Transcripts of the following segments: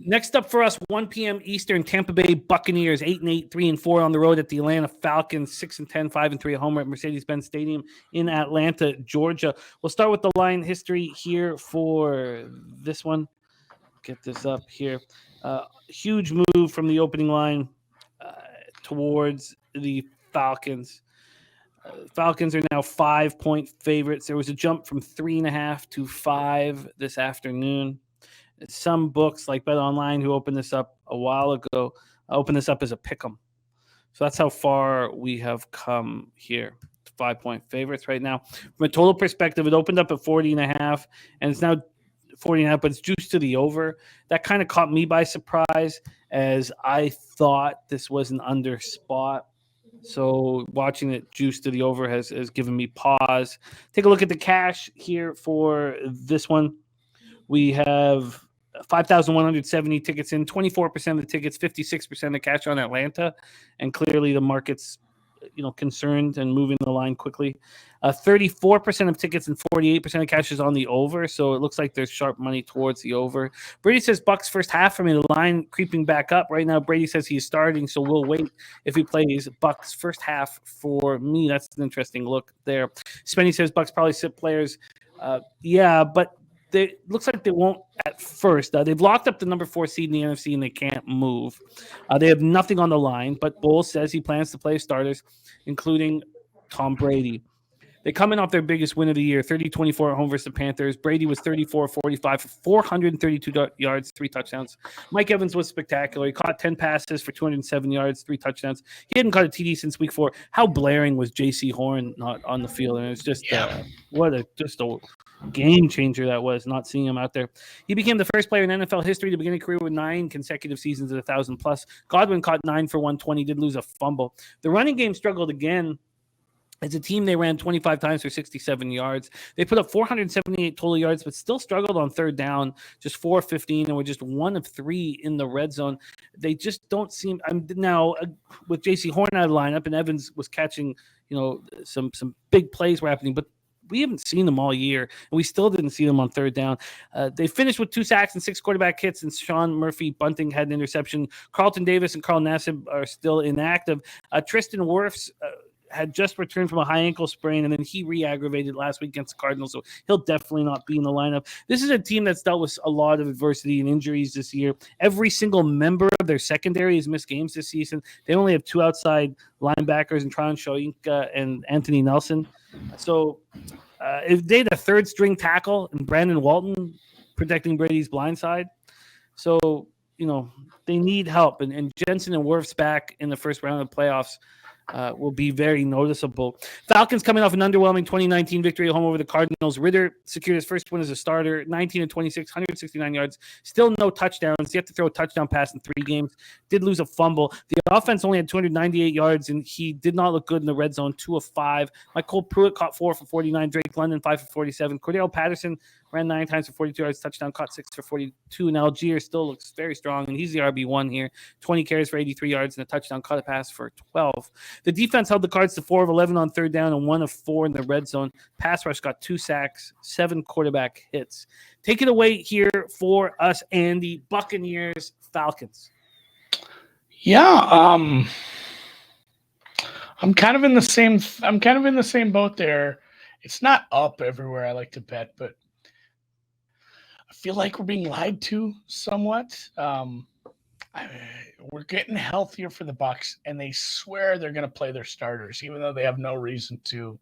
Next up for us, 1 p.m. Eastern, Tampa Bay Buccaneers, 8-8, 3-4 on the road at the Atlanta Falcons, 6-10, 5-3 at home at Mercedes-Benz Stadium in Atlanta, Georgia. We'll start with the line history here for this one. Get this up here. Huge move from the opening line towards the Falcons. Falcons are now 5-point favorites. There was a jump from 3.5 to 5 this afternoon. Some books like Bet Online, who opened this up a while ago, opened this up as a pick'em. So that's how far we have come here. 5-point favorites right now. From a total perspective, it opened up at 40.5, and it's now 40.5, but it's juiced to the over. That kind of caught me by surprise, as I thought this was an under spot. So watching it juiced to the over has given me pause. Take a look at the cash here for this one. We have 5,170 tickets in, 24% of the tickets, 56% of cash on Atlanta, and clearly the market's concerned and moving the line quickly. 34% of tickets and 48% of cash is on the over, so it looks like there's sharp money towards the over. Brady says Bucs first half for me. The line creeping back up right now. Brady says he's starting, so we'll wait if he plays. Bucs first half for me. That's an interesting look there. Spenny says Bucs probably sit players. Yeah, but it looks like they won't at first. They've locked up the number 4 seed in the NFC, and they can't move. They have nothing on the line, but Bowles says he plans to play starters, including Tom Brady. They come in off their biggest win of the year, 30-24 at home versus the Panthers. Brady was 34-45 for 432 yards, 3 touchdowns. Mike Evans was spectacular. He caught 10 passes for 207 yards, 3 touchdowns. He hadn't caught a TD since week 4. How blaring was J.C. Horn not on the field? And it's just what a game changer that was, not seeing him out there. He became the first player in NFL history to begin a career with 9 consecutive seasons at 1,000+. Godwin caught 9 for 120, did lose a fumble. The running game struggled again. As a team, they ran 25 times for 67 yards. They put up 478 total yards, but still struggled on third down, just 4-15, and were just 1 of 3 in the red zone. They just don't seem now with J.C. Horn out of the lineup, and Evans was catching, some big plays were happening, but we haven't seen them all year, and we still didn't see them on third down. They finished with 2 sacks and 6 quarterback hits, and Sean Murphy-Bunting had an interception. Carlton Davis and Carl Nassib are still inactive. Tristan Wirfs had just returned from a high ankle sprain, and then he re-aggravated last week against the Cardinals, so he'll definitely not be in the lineup. This is a team that's dealt with a lot of adversity and injuries this year. Every single member of their secondary has missed games this season. They only have 2 outside linebackers in Tron Shoyinka and Anthony Nelson. So if they had a third-string tackle and Brandon Walton protecting Brady's blind side, so they need help. And Jensen and Wirfs back in the first round of the playoffs will be very noticeable. Falcons coming off an underwhelming 2019 victory at home over the Cardinals. Ritter secured his first win as a starter, 19-26, 169 yards. Still no touchdowns. He had to throw a touchdown pass in 3 games. Did lose a fumble. The offense only had 298 yards, and he did not look good in the red zone, 2 of 5. Michael Pruitt caught 4 for 49. Drake London, 5 for 47. Cordell Patterson ran 9 times for 42 yards, touchdown, caught 6 for 42. And Algier still looks very strong, and he's the RB1 here. 20 carries for 83 yards and a touchdown, caught a pass for 12. The defense held the Cards to 4 of 11 on third down and 1 of 4 in the red zone. Pass rush got 2 sacks, 7 quarterback hits. Take it away here for us, Andy. Buccaneers, Falcons. Yeah, I'm kind of in the same boat there. It's not up everywhere I like to bet, but I feel like we're being lied to somewhat. We're getting healthier for the Bucs, and they swear they're going to play their starters, even though they have no reason to.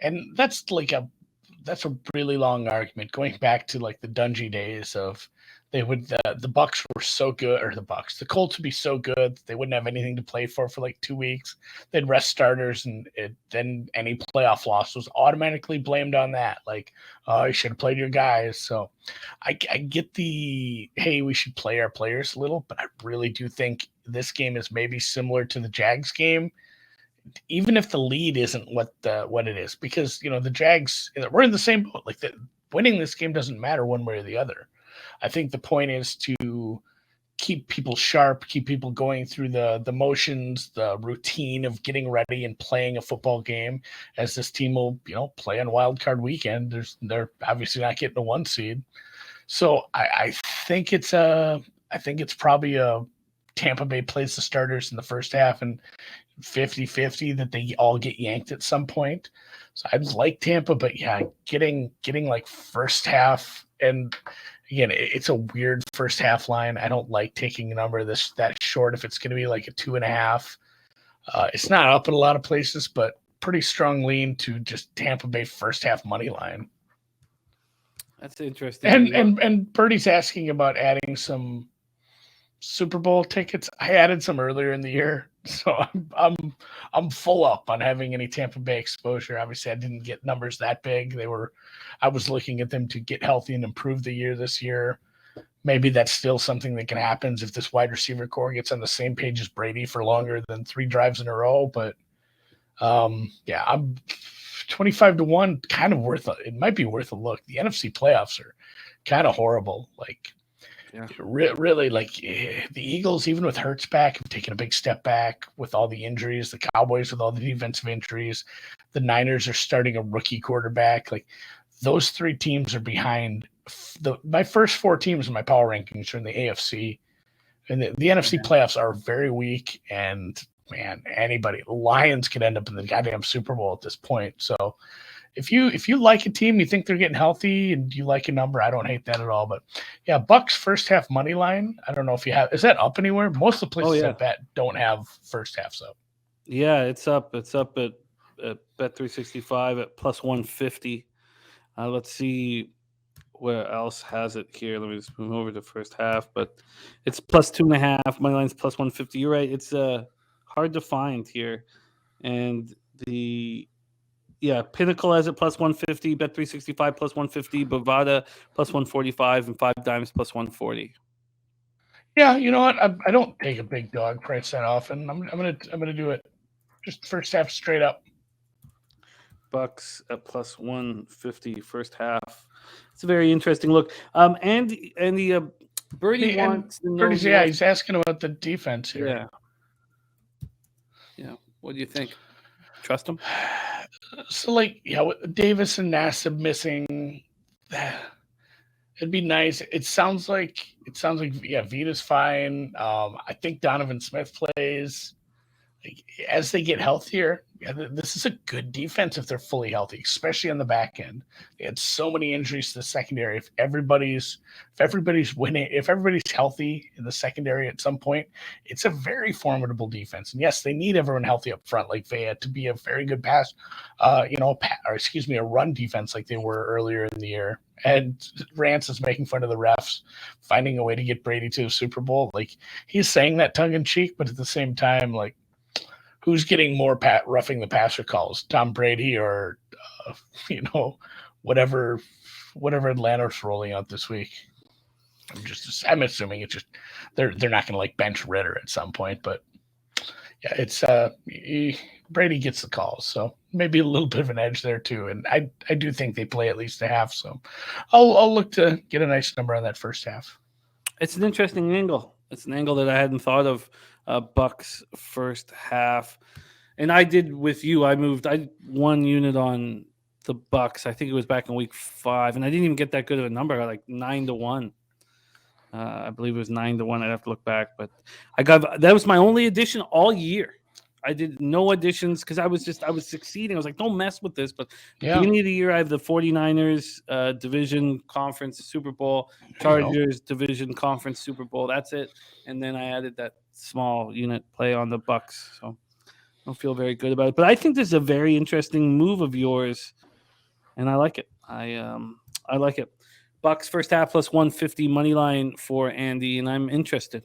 And that's a really long argument, going back to like the Dungy days of the Bucs were so good, or the Colts would be so good they wouldn't have anything to play for like 2 weeks. They'd rest starters, and then any playoff loss was automatically blamed on that. Like, oh, you should have played your guys. So I get the, hey, we should play our players a little, but I really do think this game is maybe similar to the Jags game, even if the lead isn't what it is, because the Jags, we're in the same boat. Like, winning this game doesn't matter one way or the other. I think the point is to keep people sharp, keep people going through the motions, the routine of getting ready and playing a football game, as this team will, play on Wild Card Weekend. They're obviously not getting a 1 seed. So I think it's a I think it's probably a Tampa Bay plays the starters in the first half and 50-50 that they all get yanked at some point. So I'd like Tampa, but yeah, getting like first half, and again, it's a weird first half line. I don't like taking a number that short if it's going to be like a 2.5. It's not up in a lot of places, but pretty strong lean to just Tampa Bay first half money line. That's interesting. And Birdie's asking about adding some Super Bowl tickets. I added some earlier in the year, so I'm full up on having any Tampa Bay exposure. Obviously, I didn't get numbers that big. I was looking at them to get healthy and improve the year this year. Maybe that's still something that can happen if this wide receiver core gets on the same page as Brady for longer than 3 drives in a row. But yeah, I'm 25-1, kind of worth it. It might be worth a look. The NFC playoffs are kind of horrible. Like, yeah. Really, like the Eagles, even with Hurts back, have taken a big step back with all the injuries. The Cowboys with all the defensive injuries. The Niners are starting a rookie quarterback. Like, those 3 teams are behind. My first 4 teams in my power rankings are in the AFC. And the NFC playoffs are very weak. And, man, Lions could end up in the goddamn Super Bowl at this point. So, if you like a team, you think they're getting healthy, and you like a number, I don't hate that at all. But yeah, Bucs first half money line. I don't know if you have. Is that up anywhere? Most of the places I bet don't have first halves up. Yeah, it's up. It's up at Bet365 at plus 150. Let's see where else has it here. Let me just move over to first half, but it's plus 2.5. Money line's plus 150. You're right. It's hard to find here, and Pinnacle has it plus 150, Bet365 plus 150, Bovada plus 145, and 5 Dimes plus 140. Yeah, you know what? I don't take a big dog price that often. I'm gonna do it just first half straight up. Bucs at plus 150 first half. It's a very interesting look. And the Birdie wants to know. Yeah, he's asking about the defense here. Yeah. What do you think? Trust him? So, like, yeah, with Davis and Nassib missing, it'd be nice. It sounds like Vita's fine. I think Donovan Smith plays. Like, as they get healthier, this is a good defense if they're fully healthy, especially on the back end. They had so many injuries to the secondary. If everybody's winning, if everybody's healthy in the secondary at some point, it's a very formidable defense. And yes, they need everyone healthy up front, like Vea, to be a very good a run defense like they were earlier in the year. And Rance is making fun of the refs finding a way to get Brady to a Super Bowl. Like, he's saying that tongue in cheek, but at the same time, like, who's getting more roughing the passer calls, Tom Brady or whatever Atlanta's rolling out this week? I'm assuming it's just they're not going to like bench Ritter at some point, but yeah, it's Brady gets the calls, so maybe a little bit of an edge there too. And I do think they play at least a half, so I'll look to get a nice number on that first half. It's an interesting angle. It's an angle that I hadn't thought of. Bucs first half, and I did with you. I moved 1 unit on the Bucs. I think it was back in week 5, and I didn't even get that good of a number. Like 9-1. I believe it was 9-1. I'd have to look back, but that was my only addition all year. I did no additions because I was succeeding. I was like, don't mess with this. But beginning of the year, I have the 49ers division conference Super Bowl, Chargers division conference Super Bowl. That's it. And then I added that small unit play on the Bucs. So I don't feel very good about it. But I think this is a very interesting move of yours, and I like it. I like it. Bucs first half plus 150 money line for Andy, and I'm interested.